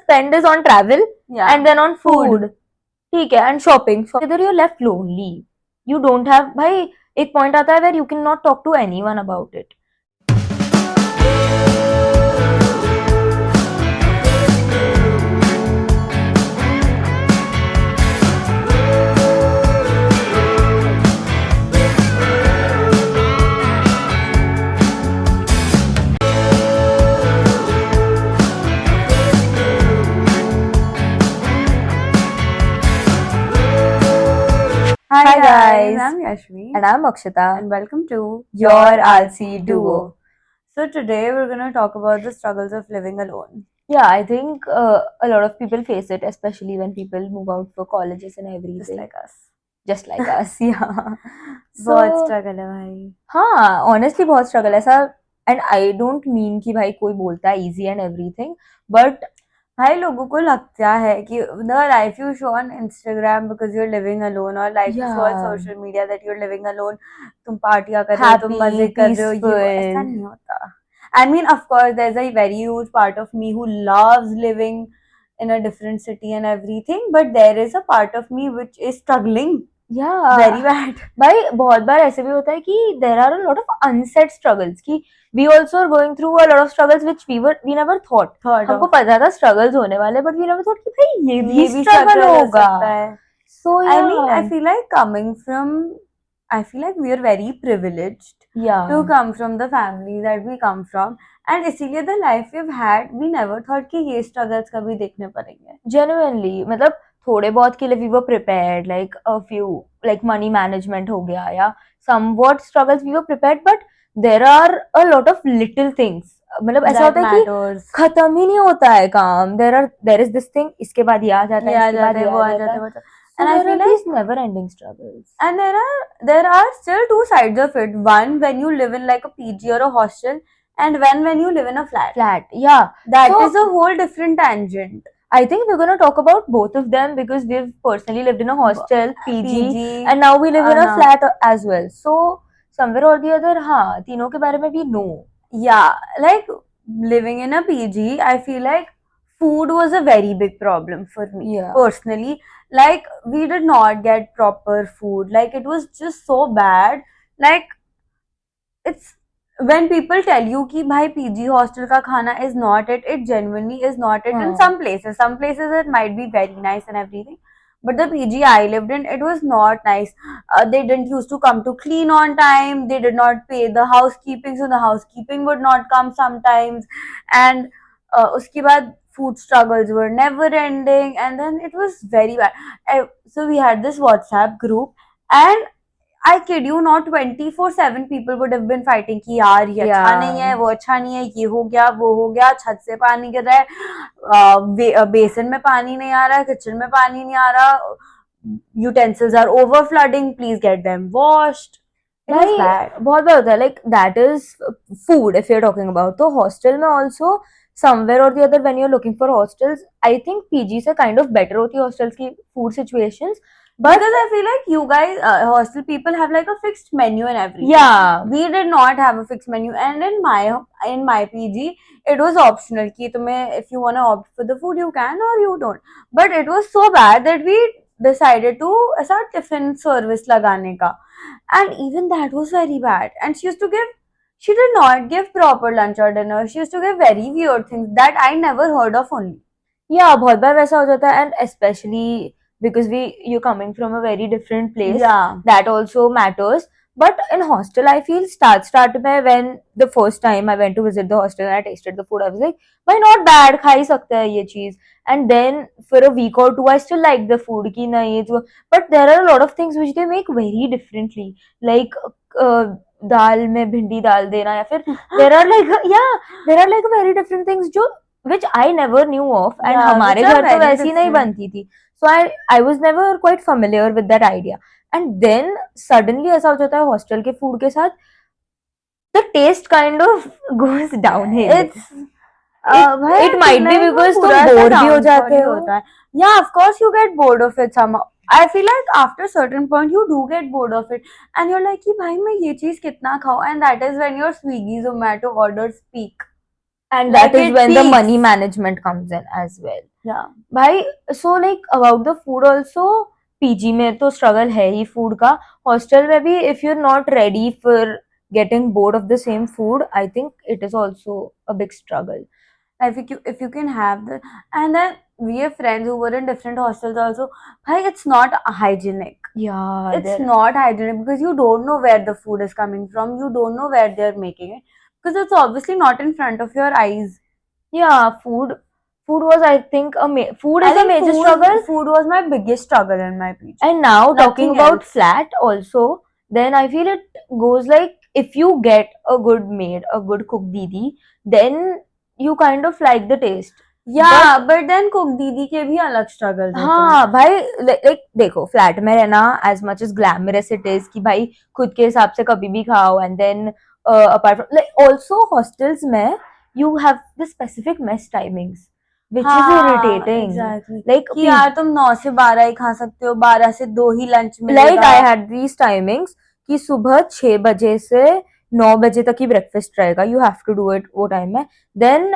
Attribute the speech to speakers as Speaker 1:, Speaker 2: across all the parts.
Speaker 1: spend is on travel
Speaker 2: Yeah.
Speaker 1: and then on food. ठीक है, and shopping. So either you're left lonely. You don't have भाई एक point आता है where you cannot talk to anyone about it.
Speaker 2: Hi
Speaker 1: Hi guys.
Speaker 2: I'm Yashvi
Speaker 1: And I'm Akshita.
Speaker 2: and welcome to
Speaker 1: Your RC Duo.
Speaker 2: So today we're going to talk about the struggles of living alone.
Speaker 1: Yeah, I think a lot of people face it, especially when people move out for colleges and
Speaker 2: Just
Speaker 1: everything.
Speaker 2: like us.
Speaker 1: Just like us, yeah.
Speaker 2: बहुत
Speaker 1: So,
Speaker 2: struggle है भाई.
Speaker 1: हाँ, honestly बहुत struggle है ऐसा. And I don't mean कि भाई कोई बोलता है easy and everything, but
Speaker 2: भाई लोगों को लगता है कि the life you show on Instagram because you're living alone or life you show on
Speaker 1: yeah,
Speaker 2: social media that you're living alone, तुम पार्टियां कर रहे हो, तुम मजे
Speaker 1: happy,
Speaker 2: कर रहे हो, ये वो, ऐसा
Speaker 1: peaceful.
Speaker 2: नहीं होता. I mean, of course, there's a very huge part of me who loves living in a different city and everything, but there is a part of me which is struggling
Speaker 1: Yeah,
Speaker 2: very bad.
Speaker 1: भाई बहुत बार ऐसे भी होता है कि there are a lot of unsaid struggles कि we also are going through a lot of struggles which we never thought. हमको पता था struggles होने वाले, but we never thought कि भाई ये भी struggle
Speaker 2: हो
Speaker 1: होगा.
Speaker 2: सकता है.
Speaker 1: So
Speaker 2: I mean,
Speaker 1: yeah,
Speaker 2: I feel like I feel like we are very privileged to
Speaker 1: yeah,
Speaker 2: come from the family that we come from, and इसीलिए the life we've had, we never thought कि ये struggles कभी देखने पड़ेंगे.
Speaker 1: genuinely मतलब थोड़े बहुत के लिए we were prepared, like a few, like money management हो गया या somewhat struggles we were prepared, but there are a lot of little things. मतलब ऐसा
Speaker 2: That
Speaker 1: होता है कि
Speaker 2: matters.
Speaker 1: खत्म ही नहीं होता है काम. There is this thing, इसके बाद ये आ जाता है,
Speaker 2: ये आ
Speaker 1: इसके बाद
Speaker 2: जाता है,
Speaker 1: ये
Speaker 2: वो
Speaker 1: आ
Speaker 2: आ
Speaker 1: जाता
Speaker 2: जाता
Speaker 1: है.
Speaker 2: है, वो जाता है.
Speaker 1: So
Speaker 2: And I
Speaker 1: there
Speaker 2: feel
Speaker 1: are
Speaker 2: like,
Speaker 1: these never-ending struggles.
Speaker 2: and there are still two sides of it. One, when you live in like a PG or a hostel, and when you live in a flat.
Speaker 1: Flat, yeah.
Speaker 2: That
Speaker 1: So
Speaker 2: is a whole different tangent.
Speaker 1: I think we're gonna talk about both of them because we've personally lived in a hostel, PG, and now we live in a flat as well. So somewhere or the other, हाँ, तीनों के बारे में we know.
Speaker 2: Yeah, like living in a PG, I feel like food was a very big problem for me
Speaker 1: Yeah.
Speaker 2: personally. Like we did not get proper food. Like it was just so bad. Like it's when people tell you कि भाई PG hostel का खाना is not it, it genuinely is not it. In some places it might be very nice and everything. But the PG I lived in, it was not nice. They didn't used to come to clean on time. They did not pay the housekeeping, so the housekeeping would not come sometimes. And उसके बाद food struggles were never ending, and then it was very bad. So we had this WhatsApp group, and I kid you not, 24/7 people would have been fighting कि यार ये अच्छा नहीं है, वो अच्छा नहीं है, ये हो गया, वो हो गया, छत से पानी गिर रहा है, बेसन में पानी नहीं आ रहा है, किचन में पानी नहीं आ रहा, utensils are over flooding, please get them washed. It was bad.
Speaker 1: बहुत बार होता है, like that is food if you're talking about. तो hostel में also somewhere or the other when you're looking for hostels, I think PG से kind of better होती है hostels की food situations. But
Speaker 2: because I feel like you guys, hostel people have like a fixed menu and everything.
Speaker 1: yeah,
Speaker 2: We did not have a fixed menu, and in my PG, it was optional. कि तुम्हें if you wanna opt for the food, you can or you don't. But it was so bad that we decided to ऐसा tiffin service लगाने का, and even that was very bad. And she did not give proper lunch or dinner. She used to give very weird things that I never heard of only.
Speaker 1: yeah, बहुत बार वैसा हो जाता है, and especially because you're coming from a very different place.
Speaker 2: Yeah.
Speaker 1: That also matters. But in hostel, I feel start में when the first time I went to visit the hostel and I tasted the food, I was like, why not bad? खा ही सकते हैं ये चीज. And then for a week or two, I still like the food कि नहीं तो. But there are a lot of things which they make very differently, like दाल में भिंडी डाल देना या फिर there are like very different things जो which I never knew of, and
Speaker 2: Yeah,
Speaker 1: हमारे
Speaker 2: which are
Speaker 1: घर तो
Speaker 2: very
Speaker 1: वैसी नहीं
Speaker 2: different.
Speaker 1: बनती थी. So I was never quite familiar with that idea. And then suddenly ऐसा हो जाता है hostel के food के साथ, the taste kind of goes downhill.
Speaker 2: It's भाई,
Speaker 1: it might be
Speaker 2: like
Speaker 1: because
Speaker 2: वो
Speaker 1: तुम
Speaker 2: पूरा ऐसा
Speaker 1: bored भी हो
Speaker 2: downfall
Speaker 1: जाते
Speaker 2: ही
Speaker 1: हो.
Speaker 2: होता है. Yeah, of course you get bored of it somehow. I feel like after a certain point you do get bored of it, and you're like कि भाई मैं ये चीज कितना खाऊं, and that is when your Swiggy Zomato orders peak.
Speaker 1: And
Speaker 2: Like,
Speaker 1: that is
Speaker 2: it
Speaker 1: when the money
Speaker 2: peaks.
Speaker 1: management comes in as well.
Speaker 2: Yeah.
Speaker 1: भाई so like about the food also, PG में तो struggle है ही food का, hostel में भी if you're not ready for getting bored of the same food, I think it is also a big struggle.
Speaker 2: If you can have the, and then we have friends who were in different hostels also. Bhai, it's not hygienic.
Speaker 1: Yeah,
Speaker 2: It's not hygienic because you don't know where the food is coming from. You don't know where they're making it because it's obviously not in front of your eyes.
Speaker 1: yeah, food was, I think, food
Speaker 2: I
Speaker 1: is a
Speaker 2: think
Speaker 1: major struggle.
Speaker 2: food was my biggest struggle in my PG.
Speaker 1: And now talking
Speaker 2: Nothing
Speaker 1: about
Speaker 2: else.
Speaker 1: flat also, then I feel it goes like if you get a good maid, a good cook didi, then you kind of like the taste.
Speaker 2: Yeah, but then cook दीदी के भी अलग struggles होते हैं.
Speaker 1: हाँ भाई, like देखो flat में रहना as much as glamorous it is कि भाई खुद के हिसाब से कभी भी खाओ, and then apart from like also hostels में you have the specific mess timings which is irritating.
Speaker 2: exactly.
Speaker 1: Like
Speaker 2: कि यार तुम 9 से 12 ही खा सकते हो, 12 से 2 ही लंच मिलेगा.
Speaker 1: Like I had these timings कि सुबह 6 बजे से 9 बजे तक ही ब्रेकफास्ट रहेगा, you have to do it वो टाइम में. देन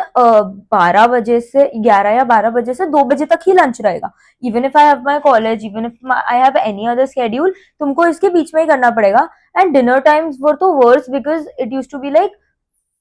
Speaker 1: 12 बजे से 11 या 12 बजे से 2 बजे तक ही लंच रहेगा. Even if I have my college, even if I have any other schedule, तुमको इसके बीच में ही करना पड़ेगा. एंड डिनर टाइम्स वर तो worse because it use to be like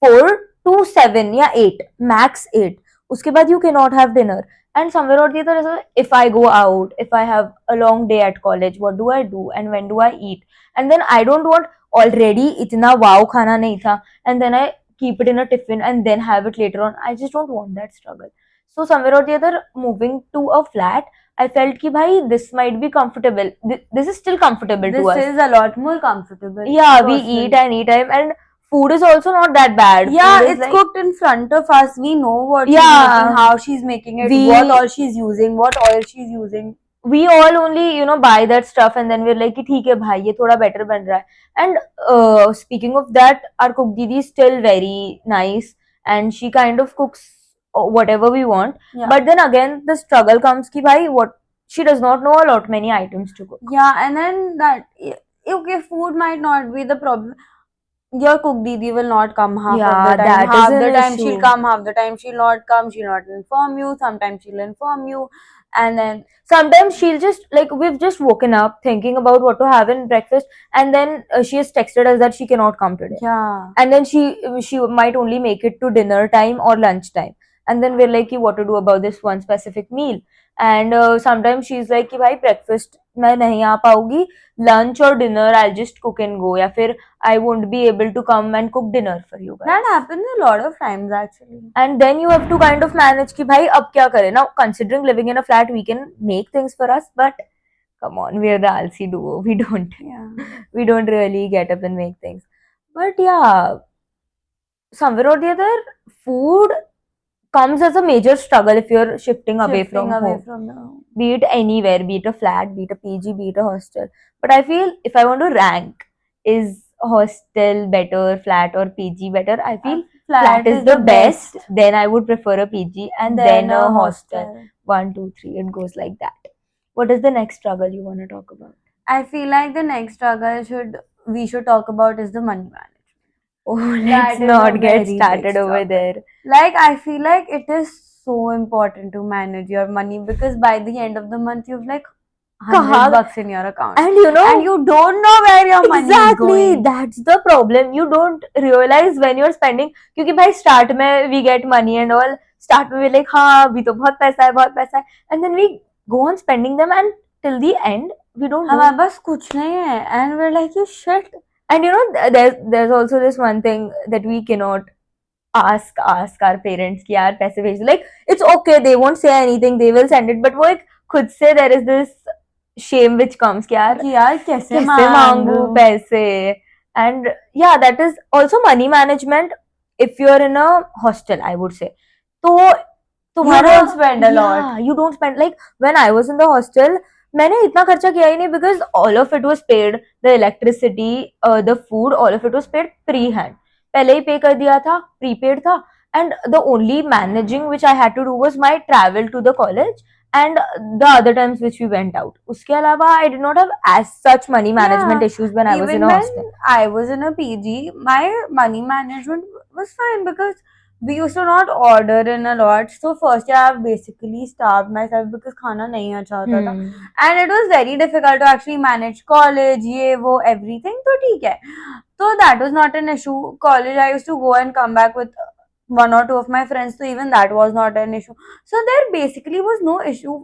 Speaker 1: 4 to 7 या 8 max 8. उसके बाद you cannot have dinner. And somewhere or the other, if I go out, if I have a long day at college, what do I do and when do I eat? And then I don't want, already इतना wow खाना नहीं था, and then I keep it in a tiffin and then have it later on. I just don't want that struggle. So somewhere or the other, moving to a flat, I felt कि भाई this might be comfortable. This is still comfortable to us.
Speaker 2: This is a lot more comfortable.
Speaker 1: Yeah, we
Speaker 2: personally.
Speaker 1: eat anytime, and food is also not that bad.
Speaker 2: Yeah,
Speaker 1: Food is
Speaker 2: it's
Speaker 1: like,
Speaker 2: cooked in front of us. We know what she's
Speaker 1: Yeah.
Speaker 2: making, how she's making it,
Speaker 1: We-
Speaker 2: what all she's using, what oil she's using.
Speaker 1: we all only buy that stuff and then we're like कि ठीक है भाई ये थोड़ा better बन रहा है. And speaking of that, our cook didi is still very nice and she kind of cooks whatever we want.
Speaker 2: Yeah.
Speaker 1: But then again the struggle comes कि भाई what she does not know a lot many items to cook.
Speaker 2: Yeah, and then that, okay, food might not be the problem. Your cook didi will not come half
Speaker 1: Yeah,
Speaker 2: of the time.
Speaker 1: that is
Speaker 2: Half
Speaker 1: an
Speaker 2: the time
Speaker 1: issue.
Speaker 2: she'll come, half the time she'll not come. She'll not inform you. Sometimes she'll inform you, and then
Speaker 1: Sometimes she'll just like we've just woken up thinking about what to have in breakfast, and then she has texted us that she cannot come today.
Speaker 2: yeah,
Speaker 1: And then she might only make it to dinner time or lunch time, and then we're like "Ki, what to do about this one specific meal?" And sometimes she's like कि भाई breakfast मैं नहीं आ पाऊंगी, lunch or dinner I'll just cook and go, या फिर I won't be able to come and cook dinner for you guys.
Speaker 2: that happens a lot of times actually.
Speaker 1: And then you have to kind of manage कि भाई अब क्या करें. Now considering living in a flat, we can make things for us, but come on, we're the alsi duo.
Speaker 2: Yeah.
Speaker 1: We don't really get up and make things. But yeah, somewhere or the other, food comes as a major struggle if you're shifting away from home.
Speaker 2: the home.
Speaker 1: Be it anywhere, be it a flat, be it a PG, be it a hostel. But I feel if I want to rank, is hostel better, flat or PG better? I feel flat is the best. Then I would prefer a PG and then a hostel. 1, 2, 3. It goes like that. What is the next struggle you want to talk about?
Speaker 2: I feel like the next struggle we should talk about is the money management.
Speaker 1: Oh,
Speaker 2: That
Speaker 1: let's
Speaker 2: is a
Speaker 1: not get
Speaker 2: very big
Speaker 1: started over
Speaker 2: struggle.
Speaker 1: there.
Speaker 2: Like, I feel like it is so important to manage your money because by the end of the month you've like
Speaker 1: Kaha-
Speaker 2: $100 in your account,
Speaker 1: And you know,
Speaker 2: and you don't know where your money is
Speaker 1: exactly,
Speaker 2: going.
Speaker 1: that's the problem. You don't realize when you're spending. क्योंकि भाई start में we get money and all. Start में we like हाँ अभी तो बहुत पैसा है, and then we go on spending them and till the end we don't know.
Speaker 2: हमारे पास कुछ नहीं है, and we're like you shit.
Speaker 1: And there's also this one thing that we cannot ask our parents कि यार पैसे भेज दो. Like it's okay, they won't say anything, they will send it. But वो एक खुद से there is this shame which comes कि यार
Speaker 2: कैसे
Speaker 1: मांगू पैसे. And yeah, that is also money management if you're in a hostel, I would say. तो तुम्हारा
Speaker 2: don't spend a lot.
Speaker 1: Yeah, you don't spend. Like when I was in the hostel, मैंने इतना खर्चा किया ही नहीं because all of it was paid. The electricity, the food, all of it was paid pre-hand. पहले ही पे कर दिया था, prepaid था. And the only managing which I had to do was my travel to the college and the other times which we went out. उसके अलावा I did not have as such money management issues when I was in a hostel.
Speaker 2: I was in a PG, my money management was fine because we used to not order in a lot. So first year I've basically starved myself because खाना नहीं अच्छा होता था. And it was very difficult to actually manage college, ये वो everything. तो ठीक है. So that was not an issue. College I used to go and come back with one or two of my friends. So even that was not an issue. So there basically was no issue.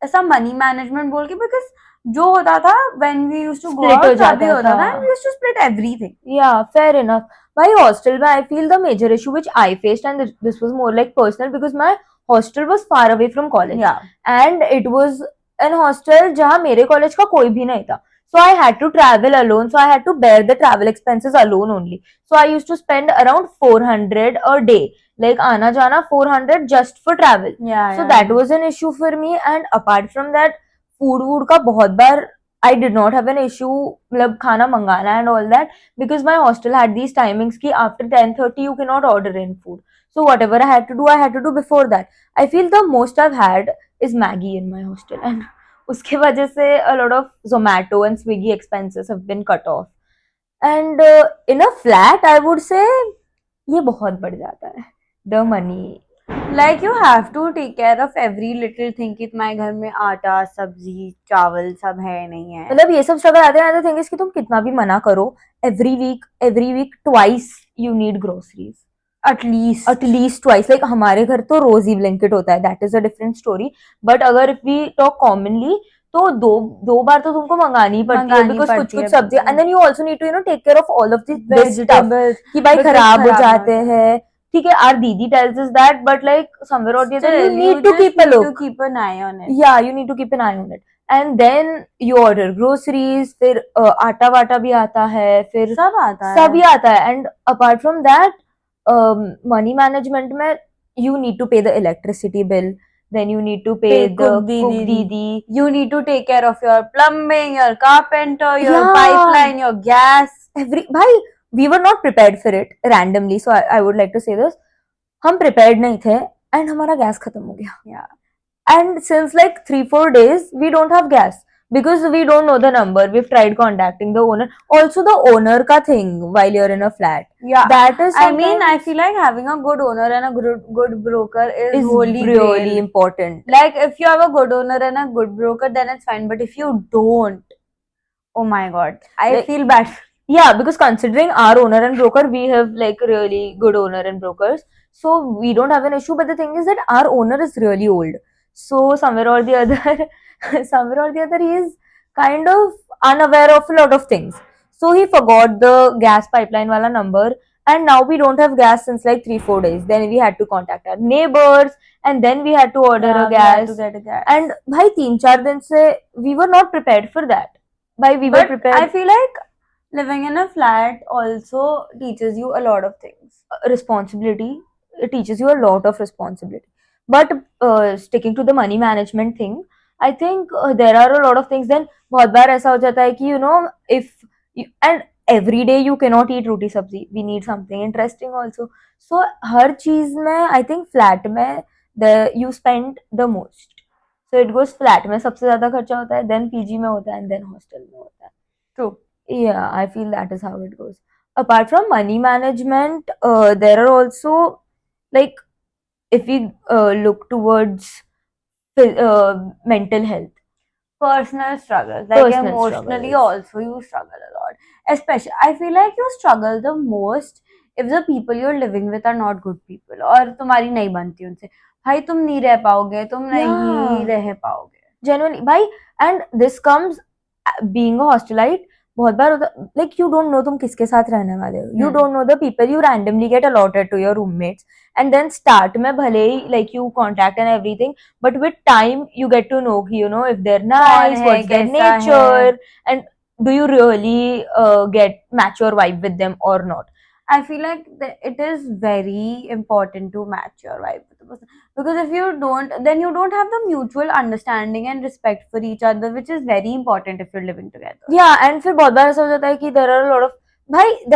Speaker 2: ऐसा money management बोल के because जो होता था when we used to go
Speaker 1: Split हो
Speaker 2: out तभी
Speaker 1: जाता
Speaker 2: होता था
Speaker 1: था.
Speaker 2: and we used to split everything.
Speaker 1: Yeah, fair enough. My hostel, mein, I feel the major issue which I faced, and this was more like personal because my hostel was far away from college.
Speaker 2: Yeah.
Speaker 1: And it was an hostel जहाँ मेरे college का कोई भी नहीं था. So I had to travel alone. So I had to bear the travel expenses alone only. So I used to spend around 400 a day. Like आना जाना 400 just for travel.
Speaker 2: Yeah.
Speaker 1: So that was an issue for me. And apart from that, food वूड का बहुत बार I did not have an issue मतलब खाना मंगाना and all that because my hostel had these timings कि after 10:30 you cannot order in food. So whatever I had to do before that. I feel the most I've had is Maggie in my hostel and उसके वजह से a lot of Zomato and Swiggy expenses have been cut off. And in a flat I would say ये बहुत बढ़ जाता है the money.
Speaker 2: Like you have to take care of every little thing कि तुम्हारे घर में आटा सब्जी चावल सब है नहीं है.
Speaker 1: मतलब ये सब स्ट्रगल आते हैं. The thing is कि तुम कितना भी मना करो every week twice you need groceries.
Speaker 2: At least
Speaker 1: twice. Like हमारे घर तो रोज ही ब्लिंकिट होता है. That is a different story. But अगर if we talk commonly तो दो बार तो तुमको मंगानी पड़ती है because कुछ सब्जी and then you also need to take care of all of this stuff कि भाई खराब हो जाते हैं. ठीक है, our दीदी tells us that, but like somewhere or the other you need to keep a look.
Speaker 2: to keep an eye on it.
Speaker 1: Yeah, you need to keep an eye on it. And then you order groceries, फिर आटा वाटा भी आता है, फिर
Speaker 2: सब आता है.
Speaker 1: सभी आता है. And apart from that, money management में you need to pay the electricity bill, then you need to pay the cook didi.
Speaker 2: You need to take care of your plumbing, your carpenter, your
Speaker 1: Yeah.
Speaker 2: pipeline, your gas.
Speaker 1: भाई we were not prepared for it randomly, so I would like to say this. हम prepared नहीं थे and हमारा gas खत्म हो गया.
Speaker 2: Yeah.
Speaker 1: And since like 3-4 days we don't have gas because we don't know the number. We've tried contacting the owner. Also the owner ka thing while you're in a flat.
Speaker 2: Yeah.
Speaker 1: That is
Speaker 2: I mean, I feel like having a good owner and a good broker is
Speaker 1: really
Speaker 2: grail.
Speaker 1: important.
Speaker 2: Like if you have a good owner and a good broker, then it's fine. But if you don't, oh my god, I feel bad.
Speaker 1: Yeah, because considering our owner and broker, we have like really good owner and brokers. So we don't have an issue. But the thing is that our owner is really old. So somewhere or the other, he is kind of unaware of a lot of things. So he forgot the gas pipeline wala number. And now we don't have gas since like 3-4 days. Then we had to contact our neighbors. And then we had to order a gas.
Speaker 2: We had to get a gas.
Speaker 1: And bhai 3-4 din se we were not prepared for that. We were prepared.
Speaker 2: I feel like living in a flat also teaches you a lot of things.
Speaker 1: Responsibility. It teaches you a lot of responsibility. But sticking to the money management thing, I think there are a lot of things. Then बहुत बार ऐसा हो जाता है कि if you, and every day you cannot eat roti sabzi. We need something interesting also. So हर चीज में I think flat में you spend the most. So it goes flat में सबसे ज्यादा खर्चा होता है, then PG में होता है, and then hostel में होता है.
Speaker 2: True.
Speaker 1: Yeah, I feel that is how it goes. Apart from money management, there are also like if we look towards mental health,
Speaker 2: personal struggles, like
Speaker 1: Personal
Speaker 2: emotionally
Speaker 1: struggles.
Speaker 2: also you struggle a lot. Especially, I feel like you struggle the most if the people you're living with are not good people और तुम्हारी नहीं बनती उनसे. भाई तुम नहीं रह पाओगे, तुम नहीं रह पाओगे.
Speaker 1: Genuinely, bhai, and this comes being a hostelite. बहुत बार होता like you don't know तुम किसके साथ रहने वाले हो. You don't know the people you randomly get allotted to your roommates. And then start में भले ही like you contact and everything, but with time you get to know if they're nice, what's their nature, and do you really get match your vibe with them or not.
Speaker 2: I feel like it is very important to match your vibe with the person, because if you don't, then you don't have the mutual understanding and respect for each other, which is very important if you're living together.
Speaker 1: Yeah, and फिर बहुत बार ऐसा हो जाता है कि there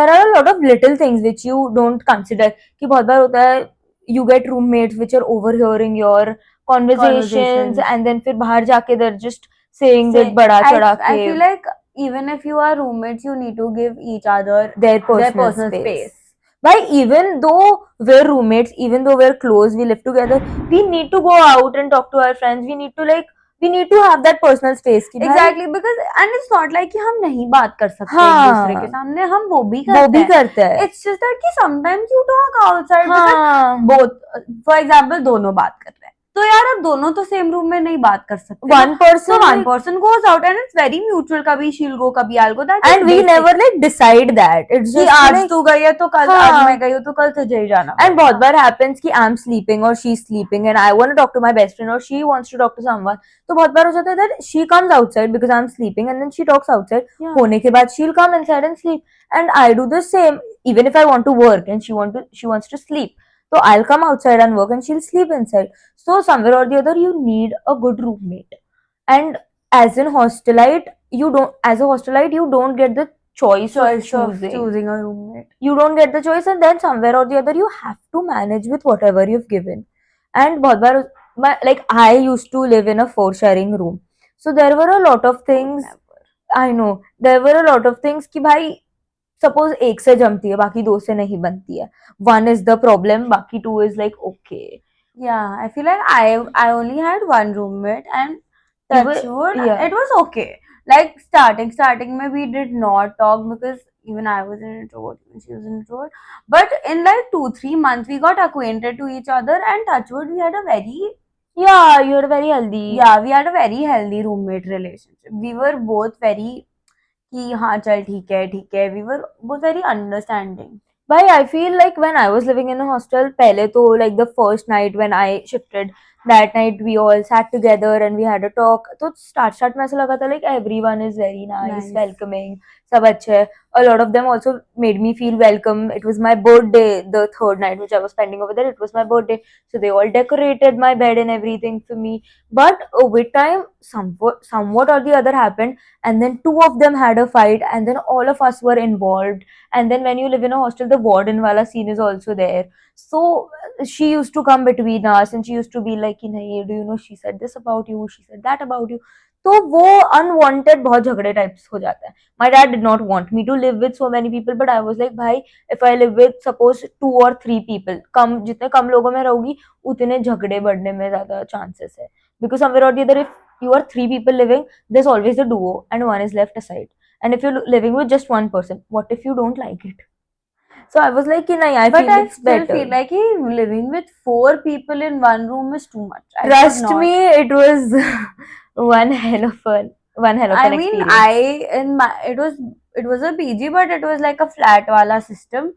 Speaker 1: are a lot of little things which you don't consider. कि बहुत बार होता है you get roommates which are overhearing your conversations and then फिर बाहर जाके they're just saying that बड़ा चढ़ा के.
Speaker 2: I feel like even if you are roommates, you need to give each other
Speaker 1: their personal space. Why, even though we're roommates, even though we're close, we live together, we need to go out and talk to our friends. We need to have that personal space कि भाई
Speaker 2: Exactly, because and it's not like कि हम नहीं बात कर सकते एक
Speaker 1: हाँ
Speaker 2: दूसरे के सामने, हम वो भी
Speaker 1: वो भी
Speaker 2: करते हैं.
Speaker 1: करते हैं
Speaker 2: It's just that कि sometimes you talk outside because
Speaker 1: हाँ
Speaker 2: both, for example, दोनों बात कर रहे हैं तो यार अब दोनों तो सेम रूम में नहीं बात कर सकते ना.
Speaker 1: one
Speaker 2: So
Speaker 1: person
Speaker 2: one person goes out and it's very mutual. कभी she'll go, कभी I'll go. That is
Speaker 1: and we
Speaker 2: basic.
Speaker 1: never like decide that. It's
Speaker 2: कि
Speaker 1: just
Speaker 2: आज
Speaker 1: like
Speaker 2: तू गई है तो कल,
Speaker 1: हाँ.
Speaker 2: आज मैं गई हूँ तो कल तुझे ही जाना
Speaker 1: And
Speaker 2: पड़ेगा.
Speaker 1: बहुत बार happens कि I'm sleeping or she's sleeping and I want to talk to my best friend or she wants to talk to someone. तो बहुत बार हो जाता है that she comes outside because I'm sleeping and then she talks outside.
Speaker 2: Yeah.
Speaker 1: होने के बाद she'll come inside and sleep. And I do the same. Even if I want to work and she wants to sleep. So I'll come outside and work and she'll sleep inside. So somewhere or the other you need a good roommate. And as a hostelite you don't get the choice of
Speaker 2: choosing a roommate.
Speaker 1: You don't get the choice, and then somewhere or the other you have to manage with whatever you've given. And बहुत बार like I used to live in a 4 sharing room, so there were a lot of things. I know there were a lot of things कि भाई suppose एक से जमती है बाकी दो से नहीं बनती है. One is the problem, बाकी two is like okay.
Speaker 2: Yeah, I feel like I only had one roommate and
Speaker 1: You were-
Speaker 2: touch wood,
Speaker 1: yeah.
Speaker 2: it was okay. Like starting में we did not talk because even I was an introvert, even she was an introvert. But in like 2-3 months we got acquainted to each other and touch wood, we had a very
Speaker 1: Yeah, you are very healthy.
Speaker 2: yeah, we had a very healthy roommate relationship. We were both very कि हाँ चल ठीक है, we were both very understanding.
Speaker 1: Why I feel like when I was living in a hostel, पहले तो like the first night when I shifted, that night we all sat together and we had a talk. तो start में ऐसा लगा था like everyone is very nice,
Speaker 2: Nice.
Speaker 1: welcoming, सब अच्छे हैं. A lot of them also made me feel welcome. It was my birthday, the third night which I was spending over there. It was my birthday, so they all decorated my bed and everything for me. But with time, somewhat or the other happened, and then two of them had a fight, and then all of us were involved. And then when you live in a hostel, the warden wala scene is also there. So she used to come between us and she used to be like nahi, do you know she said this about you, she said that about you. तो वो unwanted बहुत झगड़े types हो जाता है. My dad did not want me to live with so many people, but I was like भाई, if I live with suppose 2 or 3 people, कम जितने कम लोगों में रहूंगी उतने झगड़े बढ़ने में ज्यादा chances है. Because somewhere or the other, if you are 3 people living, there's always a duo and one is left aside. And if you're living with just one person, what if you don't like it? So I was like, nahi, I
Speaker 2: But
Speaker 1: feel
Speaker 2: I
Speaker 1: it's
Speaker 2: still
Speaker 1: better.
Speaker 2: feel like living with 4 people in one room is too much. I
Speaker 1: Trust
Speaker 2: could not.
Speaker 1: me, it was one hell of an
Speaker 2: I mean,
Speaker 1: experience.
Speaker 2: it was a PG, but it was like a flat wala system.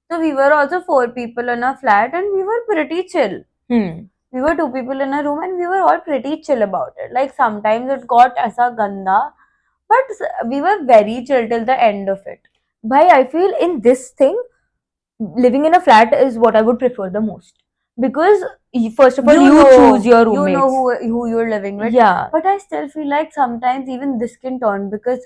Speaker 2: So we were also 4 people in a flat, and we were pretty chill. We were 2 people in a room, and we were all pretty chill about it. Like sometimes it got aisa ganda, but we were very chill till the end of it.
Speaker 1: Bhai, I feel in this thing, living in a flat is what I would prefer the most. Because first of all, you choose your roommates.
Speaker 2: You know who you're living with.
Speaker 1: Yeah.
Speaker 2: But I still feel like sometimes even this can turn because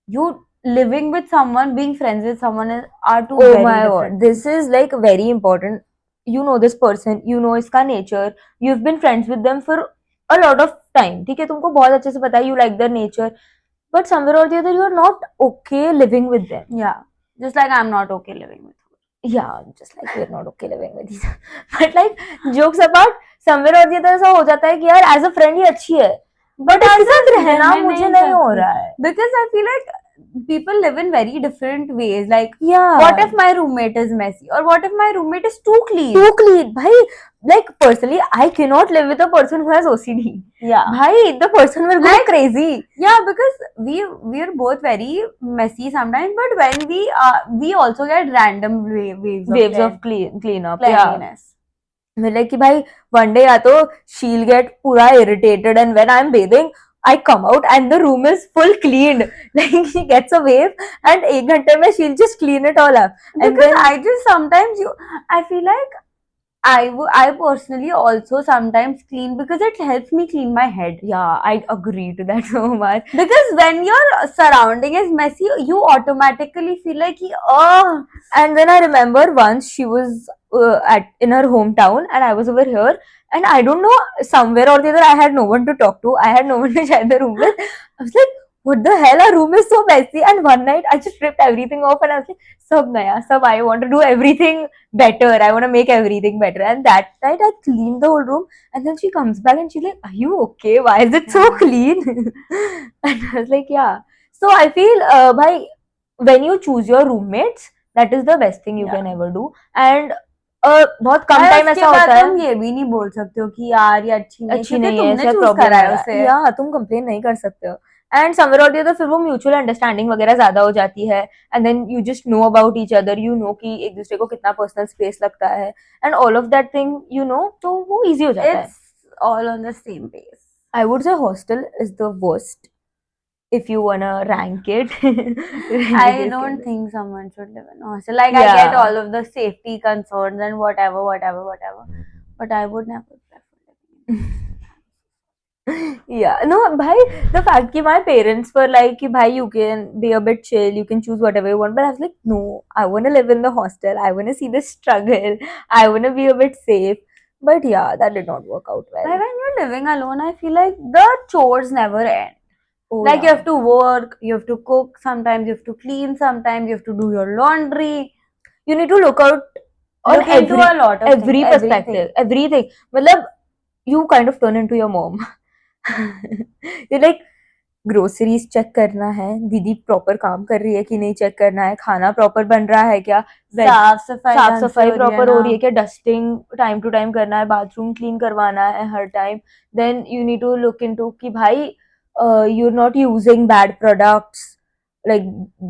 Speaker 2: you living with someone, being friends with someone are two
Speaker 1: Oh
Speaker 2: very
Speaker 1: my
Speaker 2: different.
Speaker 1: god, this is like very important. You know this person, you know इसका nature, you've been friends with them for a lot of time. ठीक है, तुमको बहुत अच्छे से पता है, you like their nature, but somewhere or the other you are not okay living with them.
Speaker 2: Yeah, just like I'm not okay living with her.
Speaker 1: Yeah, just like we're not okay living with each other. But like jokes apart, somewhere or the other ऐसा हो जाता है कि यार as a friend ये अच्छी है, but इसके साथ रहना मुझे नहीं हो रहा है.
Speaker 2: Because I feel like people live in very different ways. Like,
Speaker 1: Yeah.
Speaker 2: what if my roommate is messy, or what if my roommate is too clean?
Speaker 1: Too clean, bhai. Like personally, I cannot live with a person who has OCD.
Speaker 2: Yeah,
Speaker 1: Bhai, the person will go crazy.
Speaker 2: Yeah, because we're both very messy sometimes, but when we also get random waves
Speaker 1: of cleanup.
Speaker 2: cleanliness.
Speaker 1: Yeah. Like कि भाई one day या तो she'll get पूरा irritated and when I'm bathing, I come out and the room is full cleaned. Like she gets a wave and 1 घंटे में she'll just clean it all up. And
Speaker 2: Because
Speaker 1: then
Speaker 2: I just sometimes I feel like I personally also sometimes clean because it helps me clean my head.
Speaker 1: yeah, I agree to that so much.
Speaker 2: Because when your surrounding is messy, you automatically feel like, oh.
Speaker 1: And then I remember once she was in her hometown and I was over here, and I don't know, somewhere or the other I had no one to talk to, I had no one to share the room with. I was like, what the hell, our room is so messy. And one night I just ripped everything off and I was like, sab naya, sab, I want to do everything better. I want to make everything better. And that night I cleaned the whole room. And then she comes back and she's like, are you okay? Why is it so
Speaker 2: Yeah.
Speaker 1: clean? And I was like, yeah. So I feel, when you choose your roommates, that is the best thing you
Speaker 2: Yeah.
Speaker 1: can ever do. And बहुत कम
Speaker 2: भाई
Speaker 1: time
Speaker 2: उसके
Speaker 1: ऐसा
Speaker 2: बाद
Speaker 1: होता
Speaker 2: तुम
Speaker 1: है
Speaker 2: ये भी नहीं बोल सकते हो कि यार ये अच्छी नहीं है
Speaker 1: अच्छी
Speaker 2: क्योंकि
Speaker 1: नहीं है,
Speaker 2: तुमने
Speaker 1: ऐसा
Speaker 2: चूज
Speaker 1: प्रॉब्लम
Speaker 2: करा
Speaker 1: हो
Speaker 2: है
Speaker 1: रहा
Speaker 2: उसे.
Speaker 1: है, या तुम कंप्लेन नहीं कर सकते हो. एंड समवेयर और द अदर फिर वो म्यूचुअल अंडरस्टैंडिंग वगैरह ज्यादा हो जाती है. And then you just know about each other, you know कि एक दूसरे को कितना पर्सनल स्पेस लगता है, and all of that thing you know, तो वो इजी हो जाता है.
Speaker 2: It's all on the same pace.
Speaker 1: I would से hostel is the worst if you wanna rank it.
Speaker 2: I
Speaker 1: rank it
Speaker 2: don't
Speaker 1: इसके
Speaker 2: think someone should live in a hostel. Like I get
Speaker 1: yeah.
Speaker 2: all of the safety concerns and whatever. But I would never prefer living in a
Speaker 1: Yeah, no, bhai, the fact that my parents were like, कि bhai, you can be a bit chill, you can choose whatever you want. But I was like, no, I want to live in the hostel. I want to see the struggle. I want to be a bit safe. But yeah, that did not work out well.
Speaker 2: Like when you're living alone, I feel like the chores never end.
Speaker 1: Oh,
Speaker 2: Like you
Speaker 1: yeah.
Speaker 2: have to work, you have to cook, sometimes you have to clean, sometimes you have to do your laundry.
Speaker 1: You need to look out on
Speaker 2: Look into a lot of
Speaker 1: every
Speaker 2: things,
Speaker 1: perspective,
Speaker 2: everything.
Speaker 1: everything. मतलब, you kind of turn into your mom. You're like, groceries check करना है, दीदी proper काम कर रही है कि नहीं चेक करना है, खाना प्रॉपर बन रहा है क्या,
Speaker 2: साफ सफाई
Speaker 1: साफ
Speaker 2: ढंग से
Speaker 1: सफाई
Speaker 2: हो रही है
Speaker 1: प्रॉपर
Speaker 2: ना.
Speaker 1: हो रही है क्या, डस्टिंग टाइम टू टाइम करना है, बाथरूम क्लीन करवाना है हर time. Then you need to look into कि भाई you are not using bad products like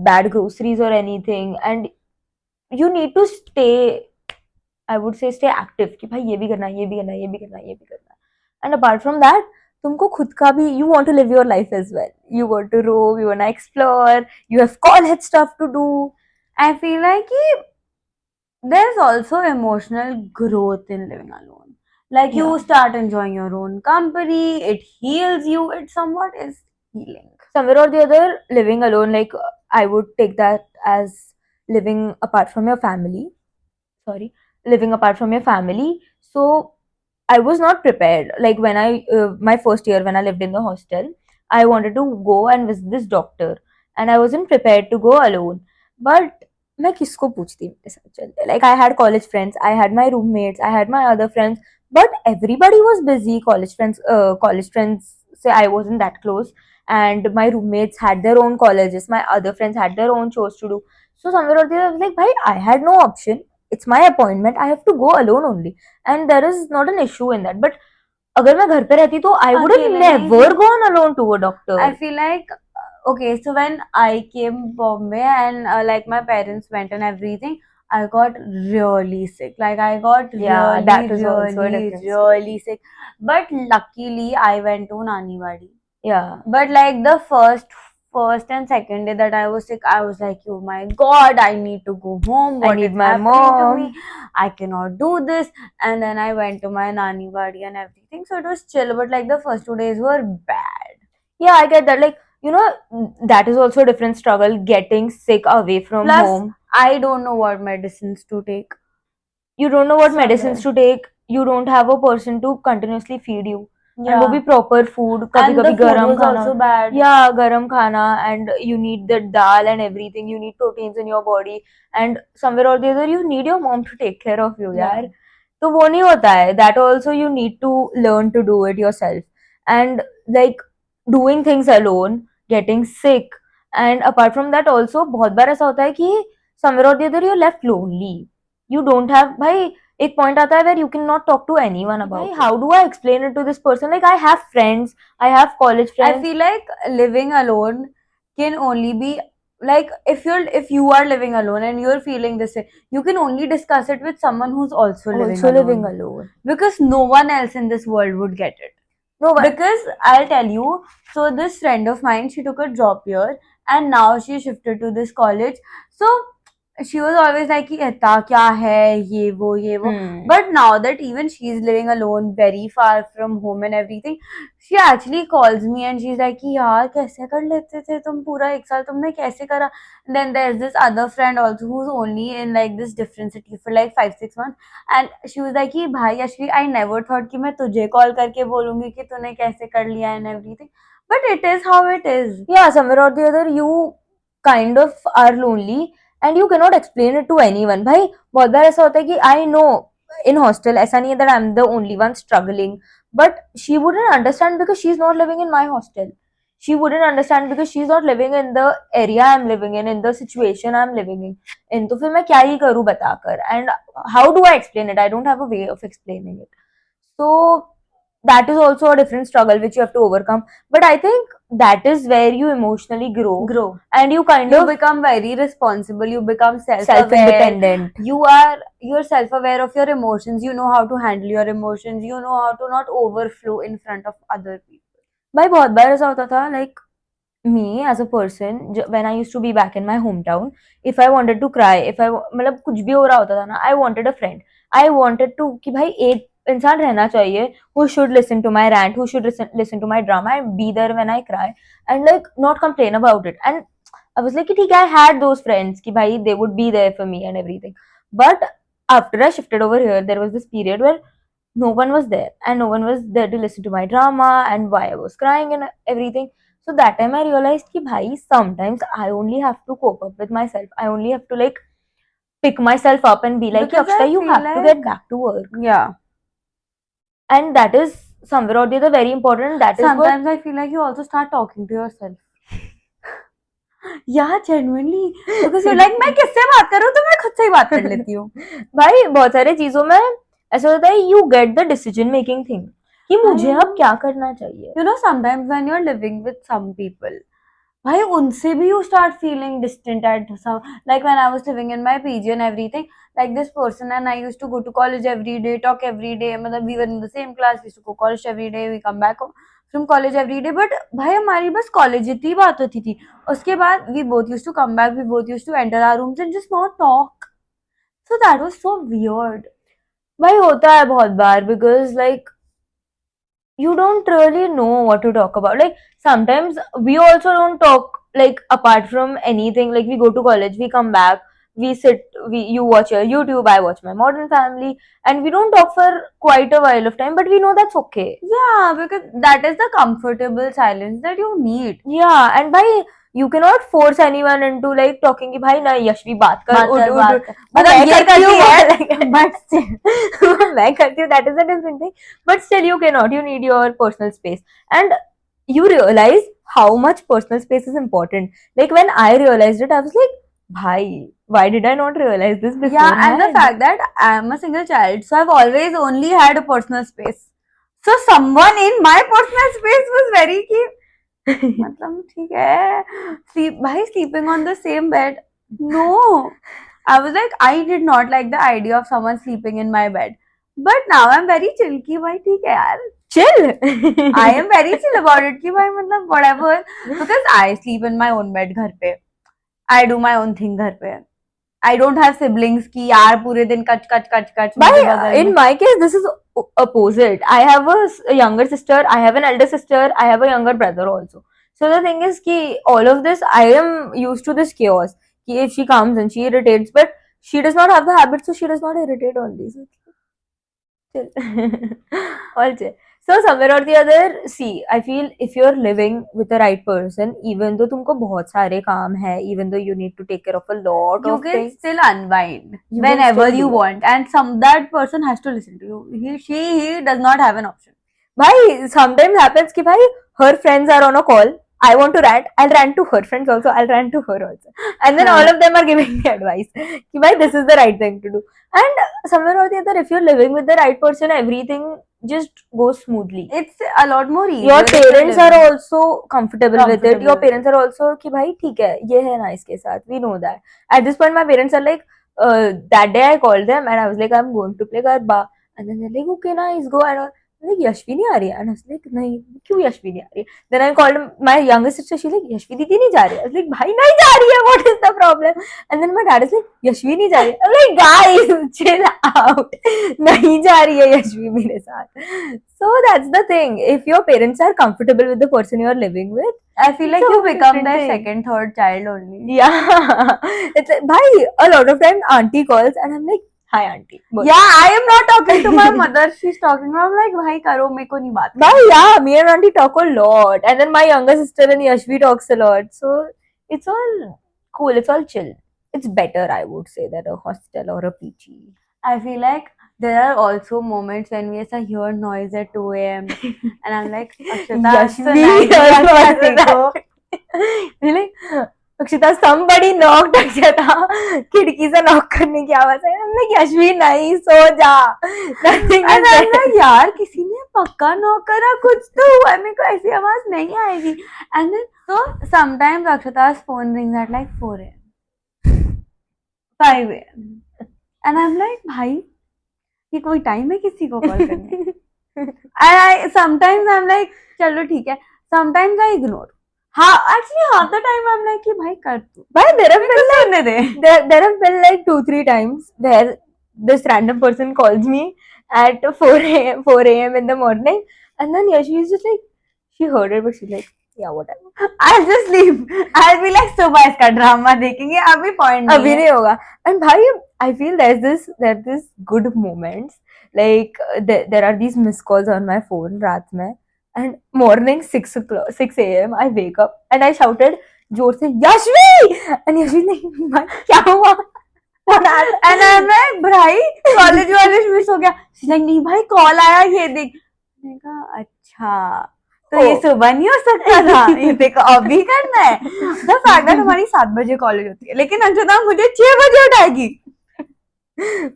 Speaker 1: bad groceries और anything, and you need to stay, I would say stay active कि भाई ये भी करना है, ये भी करना है, ये भी करना है, ये भी करना है. एंड अपार्ट फ्रॉम दैट, तुमको खुद का भी, you want to live your life as well, you want to rove, you want to explore, you have college stuff to do.
Speaker 2: I feel like there's also emotional growth in living alone. Like you
Speaker 1: Yeah.
Speaker 2: start enjoying your own company, it heals you, it somewhat is healing.
Speaker 1: Somewhere or the other, living alone, like I would take that as living apart from your family. Sorry, living apart from your family. So I was not prepared. Like when my first year when I lived in the hostel, I wanted to go and visit this doctor, and I wasn't prepared to go alone. But मैं किसको पूछती मेरे साथ चलते, like I had college friends, I had my roommates, I had my other friends, but everybody was busy. College friends say I wasn't that close, and my roommates had their own colleges, my other friends had their own chores to do. So somewhere or the other I was like, bhai, I had no option, it's my appointment, I have to go alone only, and there is not an issue in that. But अगर मैं घर पे रहती तो I would have
Speaker 2: अकेले नहीं
Speaker 1: never
Speaker 2: थी.
Speaker 1: gone alone to a doctor.
Speaker 2: I feel like okay, so when I came Bombay and like my parents went and everything, I got really sick. Like I got
Speaker 1: Yeah, that is also a
Speaker 2: really
Speaker 1: different story.
Speaker 2: sick. But luckily I went to Nani Wadi.
Speaker 1: Yeah.
Speaker 2: But like the first and second day that I was sick, I was like, oh my god, I need to go home.
Speaker 1: I
Speaker 2: What
Speaker 1: need
Speaker 2: is
Speaker 1: my
Speaker 2: happening to me?
Speaker 1: mom.
Speaker 2: I cannot do this. And then I went to my Nani Wadi and everything. So it was chill, but like the first 2 days were bad.
Speaker 1: Yeah, I get that. Like, you know, that is also a different struggle, getting sick away from
Speaker 2: Plus,
Speaker 1: home.
Speaker 2: I don't know what medicines to take.
Speaker 1: You don't know what
Speaker 2: Somewhere.
Speaker 1: medicines to take. You don't have a person to continuously feed you. And
Speaker 2: Yeah.
Speaker 1: वो भी proper food, कभी
Speaker 2: And the
Speaker 1: कभी
Speaker 2: food
Speaker 1: गरम
Speaker 2: was
Speaker 1: खाना.
Speaker 2: also bad.
Speaker 1: Yeah, garam khana, and you need the dal and everything. You need proteins in your body, and somewhere or the other, you need your mom to take care of you,
Speaker 2: Yeah.
Speaker 1: यार. तो वो नहीं होता है. That also you need to learn to do it yourself, and like doing things alone, getting sick, and apart from that also बहुत बार ऐसा होता है कि somewhere or the other you're left lonely. You don't have, भाई एक point आता है where you cannot talk to anyone about it. How do I explain it to this person? Like I have friends, I have college friends.
Speaker 2: I feel like living alone can only be like if you are living alone and you're feeling this way, you can only discuss it with someone who's also living alone. Because no one else in this world would get it.
Speaker 1: No, but
Speaker 2: Because I'll tell you, so this friend of mine, she took a job here and now she shifted to this college. So she was always like कि इतना क्या है ये वो. But now that even she's living alone, very far from home and everything, she actually calls me and she's like कि यार कैसे कर लेते थे तुम पूरा एक साल तुमने कैसे करा. Then there's this other friend also who's only in like this different city for like 5-6 months, and she was like कि भाई actually I never thought कि मैं तुझे call करके बोलूंगी कि तूने कैसे कर लिया and everything. but it is how it is.
Speaker 1: Yeah, somewhere or the other you kind of are lonely and you cannot explain it to anyone. भाई बहुत बार ऐसा होता है कि I know in hostel ऐसा नहीं है that I'm the only one struggling, but she wouldn't understand because she's not living in my hostel. She wouldn't understand because she's not living in the area I'm living in the situation I'm living in. तो फिर मैं क्या ही करूँ बताकर, and how do I explain it? I don't have a way of explaining it. So that is also a different struggle which you have to overcome. But I think that is where you emotionally grow and you kind
Speaker 2: You
Speaker 1: of
Speaker 2: become very responsible. You become
Speaker 1: self
Speaker 2: self-aware.
Speaker 1: independent.
Speaker 2: You're self-aware of your emotions. You know how to handle your emotions. You know how to not overflow in front of other people.
Speaker 1: भाई बहुत बार ऐसा होता था, like me as a person, when I used to be back in my hometown, if I wanted to cry, if I मतलब कुछ भी हो रहा होता था ना, I wanted a friend. I wanted to कि भाई एक इंसान रहना चाहिए who should listen to my rant, who should listen to my drama and be there when I cry and like not complain about it. And I was like कि ठीक है, I had those friends कि भाई they would be there for me and everything. But after I shifted over here, there was this period where no one was there and no one was there to listen to my drama and why I was crying and everything. So that time I realized कि भाई sometimes I only have to cope up with myself. I only have to like pick myself up and be like,
Speaker 2: Because
Speaker 1: Akshita,
Speaker 2: I
Speaker 1: you
Speaker 2: feel
Speaker 1: have to
Speaker 2: like-
Speaker 1: get back to work.
Speaker 2: Yeah.
Speaker 1: And that is somewhere or the other very important. That is what
Speaker 2: Sometimes I feel like you also start talking to yourself. Yeah, genuinely. Because you're like, मैं किससे बात करूँ तो मैं खुद से ही बात कर लेती हूँ.
Speaker 1: भाई बहुत सारे चीजों में ऐसा होता है, you get the decision making thing कि मुझे अब क्या करना चाहिए.
Speaker 2: You know, sometimes when you're living with some people, भाई उनसे भी you start feeling distant at some, like when I was living in my PG and everything, like this person and I used to go to college every day, talk every day, मतलब we were in the same class, we used to go college every day, we come back home from college every day, but भाई हमारी बस college इतनी बात होती थी. उसके बाद we both used to come back, we both used to enter our rooms and just not talk. So that was so weird.
Speaker 1: भाई होता है बहुत बार because like you don't really know what to talk about. Like sometimes we also don't talk like apart from anything. Like we go to college, we come back, we sit, you watch your YouTube, I watch my Modern Family, and we don't talk for quite a while of time, but we know that's okay.
Speaker 2: Yeah, because that is the comfortable silence that you need.
Speaker 1: Yeah, and by you cannot force anyone into like talking कि भाई ना यशवी बात कर
Speaker 2: बात कर.
Speaker 1: मतलब
Speaker 2: मतलब
Speaker 1: ये
Speaker 2: ये
Speaker 1: करती
Speaker 2: क्यों
Speaker 1: है
Speaker 2: है? But still.
Speaker 1: मैं करती हूँ, that is a different thing, but still you cannot, you need your personal space and you realize how much personal space is important. Like when I realized it, I was like, bhai, why did I not realize this before?
Speaker 2: Yeah, and the fact that I am a single child, so I've always only had a personal space. So someone in my personal space was very keen. मतलब ठीक है, sleeping on the same bed. No, I was like, I did not like the idea of someone sleeping in my bed. But now I'm very chill कि भाई ठीक है यार.
Speaker 1: chill.
Speaker 2: I am very chill about it कि भाई मतलब whatever, because I sleep in my own bed घर पे. I do my own thing घर पे. I don't have siblings कि यार पूरे दिन कच कच कच कच मेरे बगल
Speaker 1: But in
Speaker 2: में.
Speaker 1: my case, this is opposite. I have a younger sister, I have an elder sister, I have a younger brother also. So the thing is कि all of this, I am used to this chaos. कि if she comes and she irritates, but she does not have the habit, so she does not irritate all these. Chill. All chill. So somewhere or the other, see, I feel if you're living with the right person, even though तुमको बहुत सारे काम है, even though you need to take care of a lot
Speaker 2: You
Speaker 1: of
Speaker 2: can
Speaker 1: things,
Speaker 2: still unwind
Speaker 1: You can
Speaker 2: whenever
Speaker 1: still
Speaker 2: you
Speaker 1: do it.
Speaker 2: want, and that person has to listen to you. He does not have an option.
Speaker 1: भाई sometimes happens कि भाई her friends are on a call, I want to rant, I'll rant to her friends also, I'll rant to her also, and then all of them are giving me advice कि भाई this is the right thing to do. And somewhere or the other, if you're living with the right person, everything just goes smoothly.
Speaker 2: It's a lot more easier.
Speaker 1: Your
Speaker 2: if you're
Speaker 1: parents are
Speaker 2: living.
Speaker 1: also comfortable with it.
Speaker 2: Comfortable
Speaker 1: Your
Speaker 2: with
Speaker 1: parents are also कि भाई ठीक है, ये है ना इसके साथ, we know that. At this point, my parents are like, that day I called them and I was like, I'm going to play Garba, and then they're like, okay, nice, go. And I'm like, Yashvi नहीं आ रही है, and I was like, नहीं, क्यों यशवी नहीं आ रही है? Then I called my younger sister, she's like, Yashvi दीदी नहीं जा रही है. I was like, भाई नहीं जा रही है, what is the problem? And then my dad is like, Yashvi नहीं जा रही है. I'm like, guys, chill out, नहीं जा रही है यशवी मेरे साथ. So that's the thing. If your parents are comfortable with the person you are living with,
Speaker 2: I feel like
Speaker 1: it's a
Speaker 2: you become
Speaker 1: different
Speaker 2: their
Speaker 1: thing.
Speaker 2: second, third child only.
Speaker 1: Yeah, it's like, bhai, a lot of time auntie calls and I'm like, hi auntie. बोल.
Speaker 2: Yeah, I am not talking to my mother. She's talking. I'm like, भाई करो मेरे को नहीं बात.
Speaker 1: But yeah, me and auntie talk a lot, and then my younger sister and Yashvi talks a lot. So it's all cool. It's all chill. It's better, I would say, than a hostel or a PG.
Speaker 2: I feel like there are also moments when we just hear noise at 2 a.m. and I'm like, Akshita,
Speaker 1: Yashvi,
Speaker 2: Akshita,
Speaker 1: really? Akshita, somebody knocked Akshita. खिड़की से knock करने की आवाज है. I'm like, Yashvi, नहीं, सो जा. Nothing
Speaker 2: and
Speaker 1: is
Speaker 2: I'm like, यार किसी ने पक्का knock करा, कुछ तो हुआ, मेरे को ऐसी आवाज नहीं आएगी. And then so sometimes Akshita's phone rings at like 4 a.m. 5 a.m. and I'm like, भाई ये कोई टाइम है किसी को कॉल करने. And I sometimes I'm like, चलो ठीक है. Sometimes I ignore. Actually half the time I'm like कि भाई कर तू.
Speaker 1: But there have been
Speaker 2: सुनने दे.
Speaker 1: there have been like 2-3 times where this random person calls me at 4 a.m. in the morning, and then Yashvi is just like, she heard it, but she's like, yeah, whatever.
Speaker 2: I'll just leave. I'll be like सुबह इसका drama देखेंगे, अभी point नहीं
Speaker 1: अभी
Speaker 2: है.
Speaker 1: नहीं होगा. And भाई, I feel there's this good moments, like there are these missed calls on my phone रात में, and morning 6 a.m. I wake up and I shouted जोर से यशवी, and यशवी नहीं, भाई क्या हुआ?
Speaker 2: And I'm like, भाई college miss हो गया. She's like, नहीं भाई call आया ये देख. मैंने कहा अच्छा तो ये सुबह नहीं हो सकता था, ये देखो अभी करना है. The fact that हमारी 7 बजे कॉलेज होती है, लेकिन अंशुता मुझे 6 बजे उठाएगी.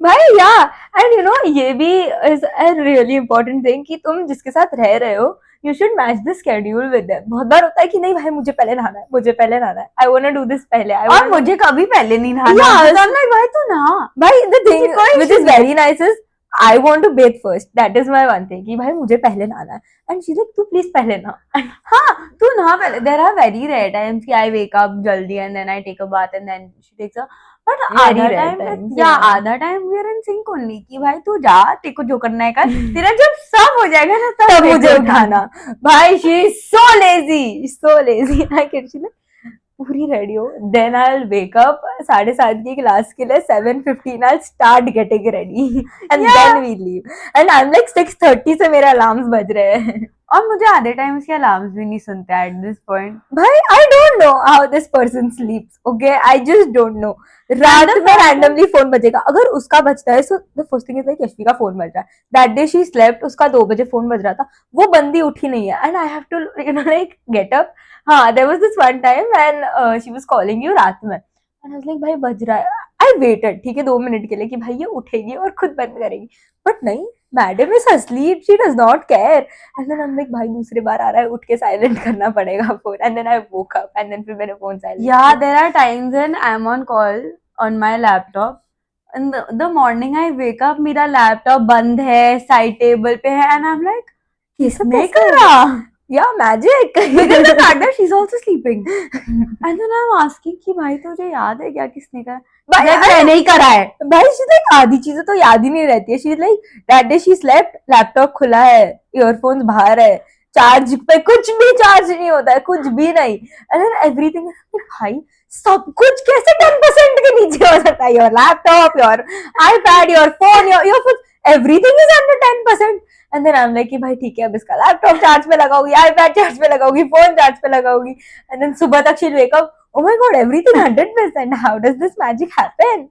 Speaker 1: भाई yeah, and you know ये भी is a really important thing कि तुम जिसके साथ रह रहे हो, you should match the schedule with them. बहुत बार होता है कि नहीं भाई मुझे पहले नहाना है, मुझे पहले नहाना है, I wanna do this पहले.
Speaker 2: और मुझे कभी पहले नहीं नहाना.
Speaker 1: Yeah,
Speaker 2: I'm like, भाई तू नहा.
Speaker 1: भाई the thing
Speaker 2: कोई
Speaker 1: which is very nice is I want to bathe first. That is my one thing कि भाई मुझे पहले नहाना है. And she's like, तू please पहले नहा.
Speaker 2: हाँ तू नहा पहले. There are very rare times कि I wake up जल्दी and then I take a bath and then she takes a. But
Speaker 1: Very
Speaker 2: आधा
Speaker 1: rare
Speaker 2: time,
Speaker 1: times,
Speaker 2: yeah,
Speaker 1: yeah.
Speaker 2: आधा time we are in sync only कि भाई तू जा, तेरे को जो करना है कर. तेरा जब सब हो जाएगा ना
Speaker 1: तब
Speaker 2: तब
Speaker 1: मुझे उठाना. भाई she is so lazy. I can see पूरी रेडी हो, then I'll wake up 7:30 की क्लास के लिए 7:15 I'll start getting ready and then we leave, and I'm like 6:30 से मेरे अलार्म्स बज रहे हैं.
Speaker 2: और मुझे आधे टाइम उसके अलार्म्स भी नहीं सुनते at this point.
Speaker 1: भाई I don't know how this person sleeps, okay, I just don't know. रात में randomly फोन बजेगा, अगर उसका बजता है so the first thing is like Yashvi का फोन बज रहा है. That day she slept, उसका 2 बजे फोन बज रहा था, वो बंदी उठी नहीं है, and I have to like get up. हाँ, there was this one time when she was calling you रात में, and I was like भाई बज रहा है. I waited, ठीक है 2 मिनट के लिए कि भाई ये उठेगी और खुद बंद करेगी, but नहीं, madam is asleep, she does not care. And then I'm like भाई दूसरी बार आ रहा है, उठ के साइलेंट करना पड़ेगा phone. And then I woke up and then फिर मैंने phone silent.
Speaker 2: Yeah, there are times when I'm on call on my laptop. In the morning I wake up, मेरा laptop बंद है, side table पे है, and I'm like, किसने करा?
Speaker 1: Yeah, magic.
Speaker 2: Because the fact that she's also sleeping. And then I'm asking कि भाई तुझे याद है क्या किसने करा?
Speaker 1: भाई
Speaker 2: मैंने ही करा है.
Speaker 1: भाई she's like आधी चीजें तो याद ही नहीं रहती है. She's like that day she slept, laptop खुला है, ईयरफोन्स बाहर है, चार्ज पे कुछ भी चार्ज नहीं होता है, कुछ भी नहीं. And then everything भाई सब कुछ कैसे 10% के नीचे हो सकता है? Your laptop, your iPad, your phone, your phone, everything is under 10%. And then I'm like कि भाई ठीक है, अब इसका लैपटॉप चार्ज पे लगाऊंगी, iPad चार्ज पे लगाऊंगी, फोन चार्ज पे लगाऊंगी. And then सुबह तक she'll wake up, oh my god, everything 100%. How does this magic happen?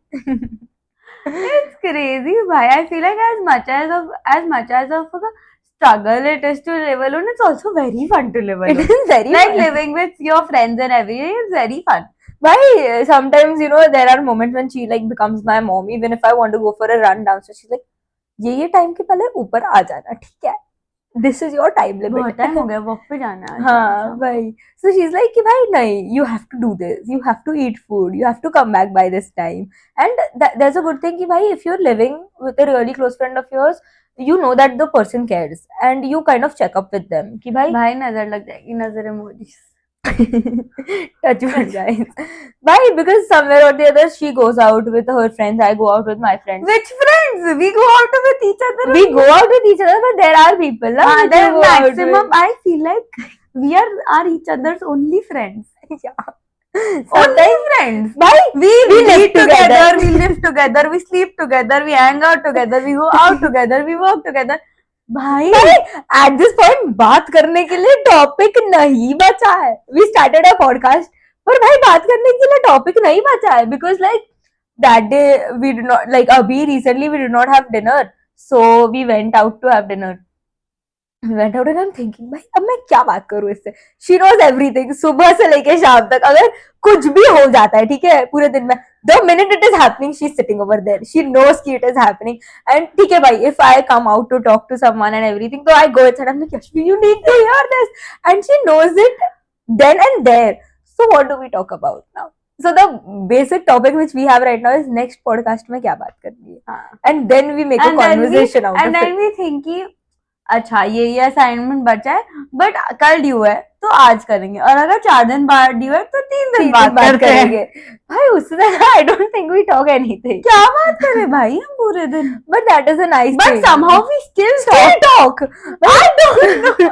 Speaker 2: It's crazy, bhai. I feel like as much as of a struggle it is to live alone, it's also very fun to live alone.
Speaker 1: It is very
Speaker 2: like
Speaker 1: fun.
Speaker 2: living with your friends and everything is very fun.
Speaker 1: Why sometimes there are moments when she like becomes my mom. Even if I want to go for a run downstairs, she's like, ये time के पहले ऊपर आ जाना, ठीक है? This is your time limit.
Speaker 2: बहुत time हो गया वॉक पे जाना है.
Speaker 1: हाँ भाई. So she's like कि भाई नहीं, you have to do this, you have to eat food, you have to come back by this time. And there's a good thing कि भाई if you're living with a really close friend of yours, you know that the person cares and you kind of check up with them कि भाई
Speaker 2: नजर लग जाएगी, नजर emojis.
Speaker 1: touch wood, guys. Why? Because somewhere or the other she goes out with her friends, I go out with my friends.
Speaker 2: Which friends? We go out with each other.
Speaker 1: We go out with each other, but there are people.
Speaker 2: There maximum. I feel like we are each other's only friends.
Speaker 1: Yeah.
Speaker 2: Only friends.
Speaker 1: Bhai,
Speaker 2: We
Speaker 1: live
Speaker 2: eat together, we live together, we sleep together, we hang out together, we go out together, we work together. भाई
Speaker 1: at this point बात करने के लिए topic नहीं बचा है. We started a podcast, पर भाई बात करने के लिए टॉपिक नहीं बचा है because like that day we did not like अभी recently we did not have dinner, so we went out to have dinner. We went out and I'm thinking भाई अब मैं क्या बात करूँ इससे. She knows everything. सुबह से लेके शाम तक अगर कुछ भी हो जाता है ठीक है पूरे दिन में, the minute it is happening she's sitting over there. She knows कि it is happening. And ठीक है भाई, if I come out to talk to someone and everything, so I go inside. I'm like Yashvi, you need to hear this, and she knows it then and there. So what do we talk about now? So the basic topic which we have right now is next podcast में क्या बात करनी है, and then we make a conversation out of it.
Speaker 2: And then we think कि अच्छा ये assignment बचा है बट कल ड्यू है तो आज करेंगे, और अगर 4 दिन बाद ड्यू है तो 3 दिन बाद करेंगे.
Speaker 1: भाई उससे ज्यादा I don't think we talk anything.
Speaker 2: क्या बात करें भाई हम पूरे दिन.
Speaker 1: But that is a nice
Speaker 2: But
Speaker 1: thing.
Speaker 2: somehow we still
Speaker 1: talk. I don't know.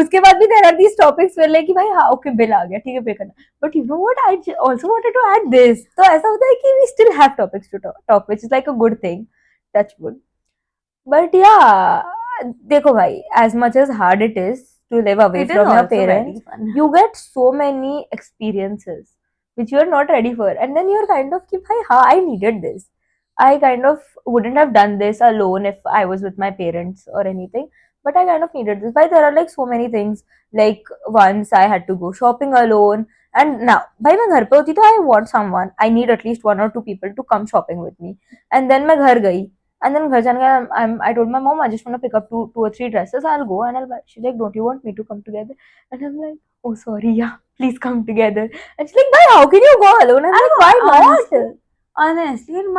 Speaker 1: उसके बाद भी there are these topics where like कि भाई हाँ okay बिल आ गया ठीक है पे करना. But you know what, I also wanted to add this. तो ऐसा होता है कि we still have topics to talk, which is like a good thing. Touch wood. But yeah, देखो भाई, as much as hard it is to live away from your parents, you get so many experiences which you are not ready for, and then you're kind of कि भाई हाँ I needed this. I kind of wouldn't have done this alone if I was with my parents or anything, but I kind of needed this. But there are like so many things. Like once I had to go shopping alone, and now भाई मैं घर पे होती तो I want someone. I need at least 1 or 2 people to come shopping with me. And then मैं घर गई. And then घर जाने का I told my mom I just want to pick up two or three dresses. I'll go and I'll buy. She's like, don't you want me to come together? And I'm like, oh sorry, yeah, please come together. And she's like, bhai, how can you go alone? I'm like, why not?
Speaker 2: Honestly, in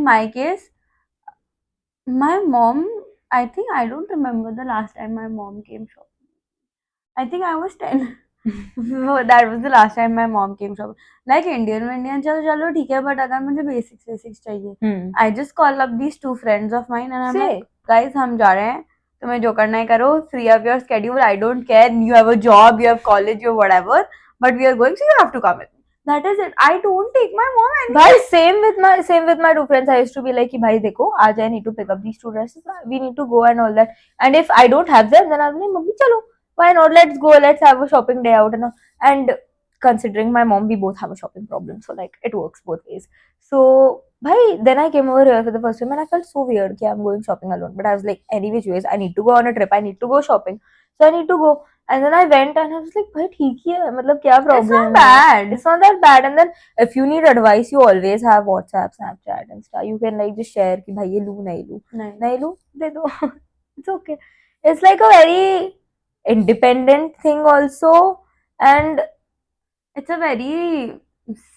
Speaker 2: my case, my mom, I think I don't remember the last time my mom came shopping. I think I was 10. That was the last time my mom came shopping. Like Indian चलो ठीक है, but अगर मुझे basics चाहिए, I just call up these 2 friends of mine and I'm like, guys हम जा रहे हैं, तुम्हें जो करना है करो, free up your schedule, I don't care, you have a job, you have college, you whatever, but we are going, so you have to come with me. That is it. I don't take my mom anywhere.
Speaker 1: Bhai, same with my 2 friends. I used to be like कि भाई देखो आज I need to pick up these 2 dresses. We need to go and all that. And if I don't have them, then I'll be like mummy चलो. Why not? Let's go. Let's have a shopping day out. And considering my mom, we both have a shopping problem. So like it works both ways. So bhai, then I came over here for the first time and I felt so weird that I'm going shopping alone. But I was like, anyways, I need to go on a trip. I need to go shopping. So I need to go. And then I went and I was like, bhai, theek hi hai. Matlab, kya problem?
Speaker 2: It's not bad.
Speaker 1: It's not that bad. And then if you need advice, you always have WhatsApp, Snapchat and stuff. You can like just share ki bhai ye lu, nahi lu. Nahi lu, de do. It's okay. It's like a very independent thing also, and
Speaker 2: it's a very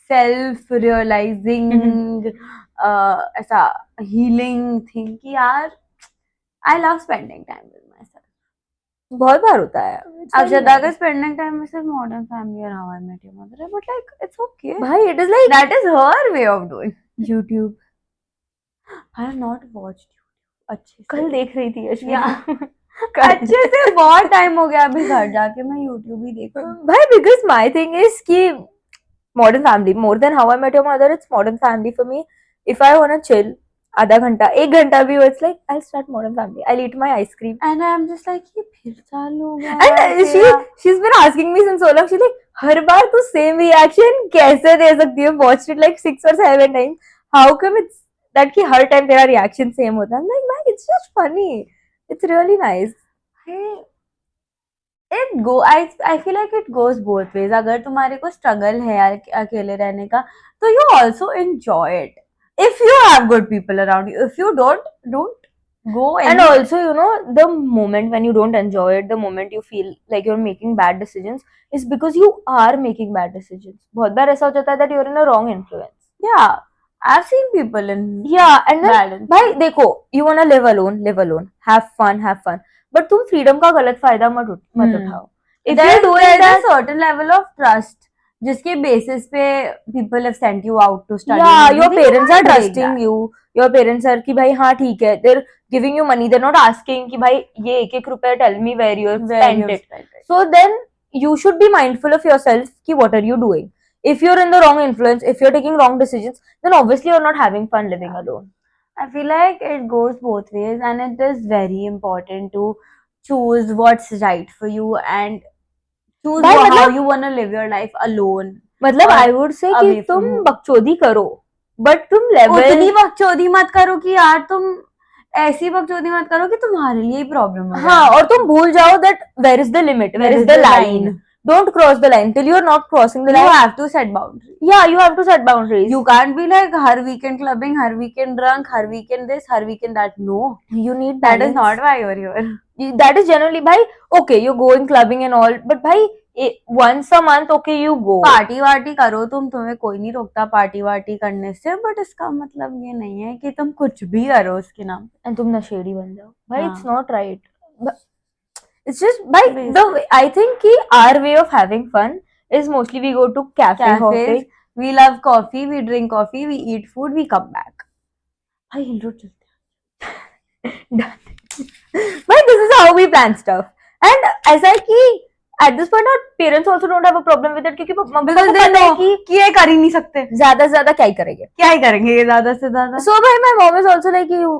Speaker 2: self-realizing ऐसा healing thing कि यार I love spending time with myself.
Speaker 1: बहुत बार होता है.
Speaker 2: अक्षता का spending time with Modern Family और How I Met Your Mother, but like it's okay.
Speaker 1: भाई it is like
Speaker 2: that is her way of doing.
Speaker 1: YouTube.
Speaker 2: I have not watched YouTube. अच्छे से
Speaker 1: कल देख रही थी
Speaker 2: अश्विनी. अच्छे से बहुत टाइम हो गया, अभी घर जाके मैं YouTube ही देख रही हूँ.
Speaker 1: भाई because my thing is कि Modern Family more than How I Met Your Mother, it's Modern Family for me. If I wanna chill, आधा घंटा 1 घंटा भी हो, it's like I'll start Modern Family. I'll eat my ice cream.
Speaker 2: And I'm just like ये फिर चालू हो गया.
Speaker 1: And she's been asking me since so long. She's like हर बार तू same reaction कैसे दे सकती है? Watched it like 6 or 7 times. How come it's that कि हर time तेरा reaction same होता है? I'm like man, it's just funny. It's really nice.
Speaker 2: I feel like it goes both ways. अगर तुम्हारे को struggle है अकेले रहने का, तो you also enjoy it. If you have good people around you. If you don't go anywhere.
Speaker 1: And also, you know, the moment when you don't enjoy it, the moment you feel like you're making bad decisions, is because you are making bad decisions. बहुत बार ऐसा हो जाता है that you're in a wrong influence.
Speaker 2: Yeah. I've seen people in
Speaker 1: and then भाई देखो, you wanna live alone, have fun, but तुम freedom का गलत फायदा मत उठाओ. If you're doing that,
Speaker 2: a certain level of trust जिसके basis पे people have sent you out to study.
Speaker 1: Yeah, your parents are trusting you. Your parents are कि भाई हाँ ठीक है, they're giving you money. They're not asking कि भाई ये 1-1 रुपया tell me where you spent it. So then you should be mindful of yourself कि what are you doing. if you're in the wrong influence, if you're taking wrong decisions, then obviously you're not having fun living alone.
Speaker 2: I feel like it goes both ways, and it is very important to choose what's right for you and choose
Speaker 1: भाई
Speaker 2: how
Speaker 1: मतलब
Speaker 2: you wanna live your life alone.
Speaker 1: मतलब
Speaker 2: और
Speaker 1: I would say कि
Speaker 2: away from
Speaker 1: तुम
Speaker 2: home.
Speaker 1: बकचोदी करो, but तुम
Speaker 2: उतनी
Speaker 1: level
Speaker 2: बकचोदी मत करो कि यार तुम ऐसी बकचोदी मत करो कि तुम्हारे लिए ही प्रॉब्लम हो
Speaker 1: हाँ,
Speaker 2: जाए.
Speaker 1: और तुम भूल जाओ that where is the limit, where is the line. Don't cross the line till you're not crossing the
Speaker 2: You
Speaker 1: line.
Speaker 2: have to set boundaries.
Speaker 1: Yeah, you have to set boundaries.
Speaker 2: You can't be like her weekend clubbing, her weekend drunk, her weekend this, her weekend that. No,
Speaker 1: You need
Speaker 2: that is
Speaker 1: balance.
Speaker 2: not why you're here.
Speaker 1: That is generally भाई okay, you're going clubbing and all, but भाई once a month okay you go.
Speaker 2: Party वार्टी करो तुम, तुम्हें कोई नहीं रोकता party वार्टी करने से, बट इसका मतलब ये नहीं है कि तुम कुछ भी करो उसके नाम पे.
Speaker 1: And तुम नशेड़ी बन जाओ भाई.
Speaker 2: हाँ.
Speaker 1: It's not right. But it's just भाई
Speaker 2: Basically.
Speaker 1: the way, I think कि our way of having fun is mostly we go to cafe
Speaker 2: Cafes,
Speaker 1: hopping.
Speaker 2: we love coffee, we drink coffee, we eat food, we come back.
Speaker 1: भाई हिल road चलते हैं. But this is how we plan stuff. And ऐसा है कि at this point our parents also don't have a problem with it क्योंकि mummy
Speaker 2: Because
Speaker 1: को
Speaker 2: they
Speaker 1: पता है
Speaker 2: know
Speaker 1: कि
Speaker 2: कि ये कर ही नहीं सकते,
Speaker 1: ज्यादा से ज्यादा क्या ही करेंगे.
Speaker 2: क्या ही करेंगे ये ज्यादा से ज्यादा.
Speaker 1: So भाई my mom is also like you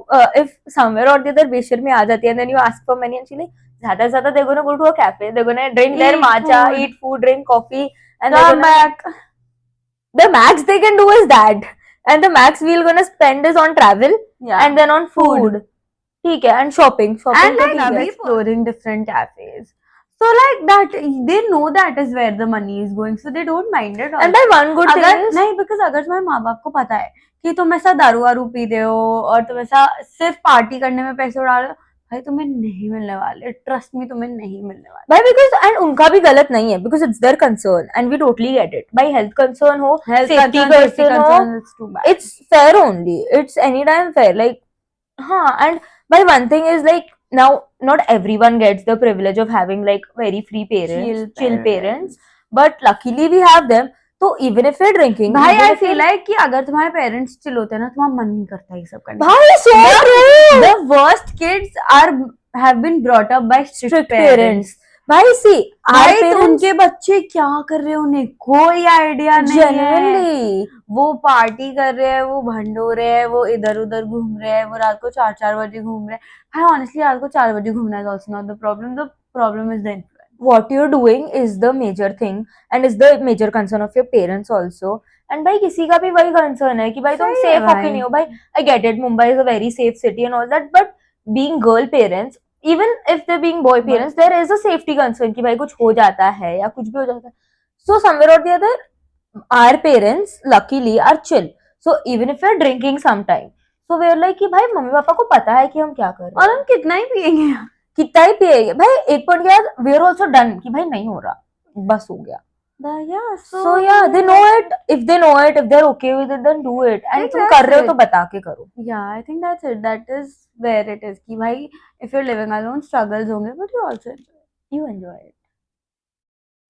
Speaker 1: if somewhere or the other बेशर्मी आ जाती है and then you ask for money and she like ज्यादा से ज्यादा they're gonna go to a cafe, they're gonna drink their
Speaker 2: Eat
Speaker 1: matcha,
Speaker 2: food.
Speaker 1: eat food, drink coffee, and they're
Speaker 2: Come
Speaker 1: gonna,
Speaker 2: back.
Speaker 1: the max they can do is that, and the max we're gonna spend is on travel
Speaker 2: Yeah.
Speaker 1: and then on food. ठीक है, and shopping
Speaker 2: And
Speaker 1: तो
Speaker 2: like
Speaker 1: ठीक है.
Speaker 2: exploring different cafes. So like that, they know that is where the money is going, so they don't mind it.
Speaker 1: And then one good thing
Speaker 2: अगर
Speaker 1: is
Speaker 2: नहीं, because अगर तुम्हारे माँ बाप को पता है कि तुम ऐसा दारू वारू पी रहे हो और तुम ऐसा सिर्फ पार्टी करने में पैसे उड़ा रहे हो, भाई तुम्हें नहीं मिलने वाले, ट्रस्ट मी, तुम्हें नहीं मिलने वाले.
Speaker 1: भाई because and उनका भी गलत नहीं है because it's their concern and we totally get it. भाई health concern हो,
Speaker 2: Health
Speaker 1: safety
Speaker 2: concern, safety
Speaker 1: concern हो,
Speaker 2: concern, it's too bad.
Speaker 1: it's fair only. It's anytime fair. Like, हाँ, and by one thing is like now not everyone gets the privilege of having like very free parents, chill parents, but luckily we have them. तो even if you're drinking,
Speaker 2: भाई
Speaker 1: even
Speaker 2: I
Speaker 1: if
Speaker 2: feel
Speaker 1: you're-
Speaker 2: like कि अगर तुम्हारे parents chill होते हैं ना, तुम्हारा मन नहीं करता ये सब करने.
Speaker 1: भाई so true.
Speaker 2: The worst kids are have been brought up by strict parents.
Speaker 1: भाई see, our
Speaker 2: भाई तो
Speaker 1: parents
Speaker 2: उनके बच्चे क्या कर रहे हैं उन्हें कोई आइडिया नहीं है.
Speaker 1: genuinely
Speaker 2: वो पार्टी कर रहे हैं, वो भंडो रहे हैं, वो इधर उधर घूम रहे हैं, वो रात को 4-4 बजे घूम रहे हैं. भाई ऑनेस्टली रात को 4 बजे घूमना is also not the problem. The problem is the influence.
Speaker 1: what you're doing is the major thing and is the major concern of your parents also. And भाई किसी का भी वही concern है कि भाई तुम
Speaker 2: सही है
Speaker 1: safe होके
Speaker 2: भाई.
Speaker 1: नहीं हो. भाई I get it, Mumbai is a very safe city and all that, but being girl parents, even if they're being boy parents, there is a safety concern कि भाई कुछ हो जाता है या कुछ भी हो जाता है. So somewhere or the other, our parents luckily are chill. So even if we're drinking sometime, so we're like कि भाई मम्मी पापा को पता है कि हम क्या कर रहे
Speaker 2: और
Speaker 1: हैं,
Speaker 2: हम कितना ही पिएंगे.
Speaker 1: कितना ही पिएंगे. भाई एक पॉइंट के बाद we are also done कि भाई नहीं हो रहा, बस हो गया.
Speaker 2: Yeah,
Speaker 1: So yeah, they know it. If they know it, if they're okay with it, then do it. And तुम
Speaker 2: Exactly.
Speaker 1: कर रहे हो तो बता के करो.
Speaker 2: Yeah, I think that's it. That is where it is. कि भाई if you're living alone, struggles होंगे, but you also enjoy it.
Speaker 1: You enjoy it.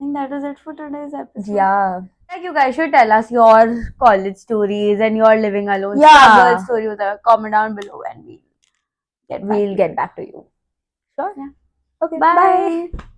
Speaker 2: I think that is it for today's episode.
Speaker 1: Yeah.
Speaker 2: Like you guys should tell us your college stories and your living alone
Speaker 1: Yeah.
Speaker 2: struggle story. Whatever. Comment down below and we'll get back.
Speaker 1: We'll get back to you. Sure.
Speaker 2: Yeah.
Speaker 1: Okay.
Speaker 2: Bye.
Speaker 1: Bye.